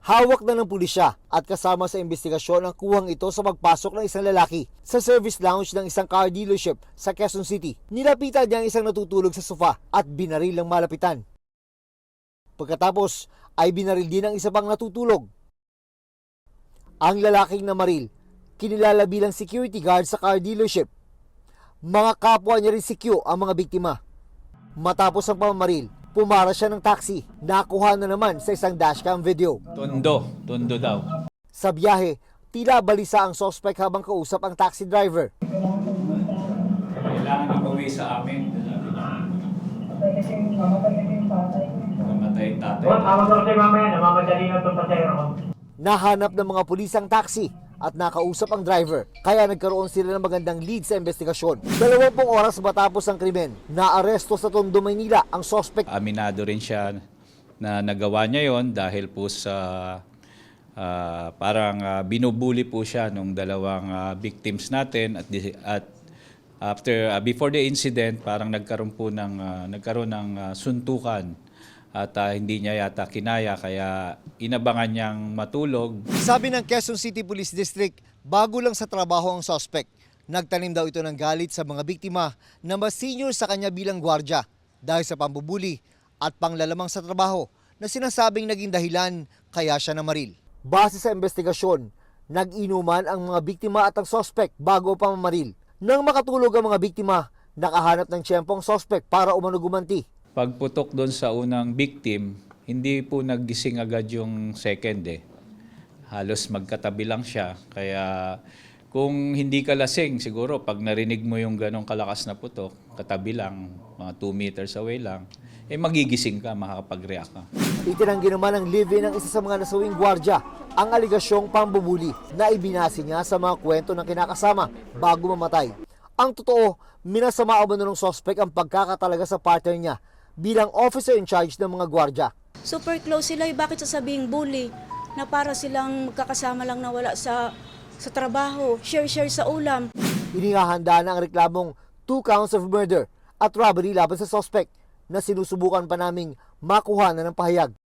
Hawak na ng pulisya at kasama sa investigasyon ang kuhang ito sa pagpasok ng isang lalaki sa service lounge ng isang car dealership sa Quezon City. Nilapitan niya ang isang natutulog sa sofa at binaril ng malapitan. Pagkatapos ay binaril din ang isa pang natutulog. Ang lalaking namaril, kinilala bilang security guard sa car dealership. Mga kapwa niya rin si Q ang mga biktima. Matapos ang pamamaril, pumara siya ng taxi. Nakuha na naman sa isang dashcam video. Tondo daw. Sa biyahe, tila balisa ang suspect habang kausap ang taxi driver. Kailangan umuwi sa amin. Namatay yung tatay. Tawag ko sa mamaya, namamadali na itong pasero. Nahanap ng mga pulis ang taxi at nakausap ang driver. Kaya nagkaroon sila ng magandang lead sa investigasyon. 20 oras matapos ang krimen, naaresto sa Tondo, Maynila ang suspect. Aminado rin siya na nagawa niya yon dahil po sa parang binubuli po siya nung dalawang victims natin at before the incident parang nagkaroon ng suntukan at hindi niya yata kinaya kaya inabangan niyang matulog. Sabi ng Quezon City Police District, bago lang sa trabaho ang suspect. Nagtanim daw ito ng galit sa mga biktima na mas senior sa kanya bilang gwardya dahil sa pambubuli at panglalamang sa trabaho na sinasabing naging dahilan kaya siya namaril. Base sa investigasyon, nag-inuman ang mga biktima at ang suspect bago pa mamaril. Nang makatulog ang mga biktima, nakahanap ng tiyempong suspect para umano gumanti. Pagputok doon sa unang victim, hindi po naggising agad yung second Halos magkatabi lang siya. Kaya kung hindi ka lasing, siguro pag narinig mo yung ganong kalakas na putok, katabi lang, mga 2 meters away lang, magigising ka, makakapag-react ka. Itinanggi naman ng live-in ng isa sa mga nasawing gwardya ang aligasyong pambubuli na ibinasi niya sa mga kwento ng kinakasama bago mamatay. Ang totoo, minasama umano ng suspect ang pagkakatalaga sa partner niya bilang officer in charge ng mga gwardya. Super close sila, bakit sasabing bully? Na para silang magkakasama lang na wala sa trabaho, share sa ulam. Inihahanda na ang reklamong 2 counts of murder at robbery laban sa suspect na sinusubukan pa naming makuha na ng pahayag.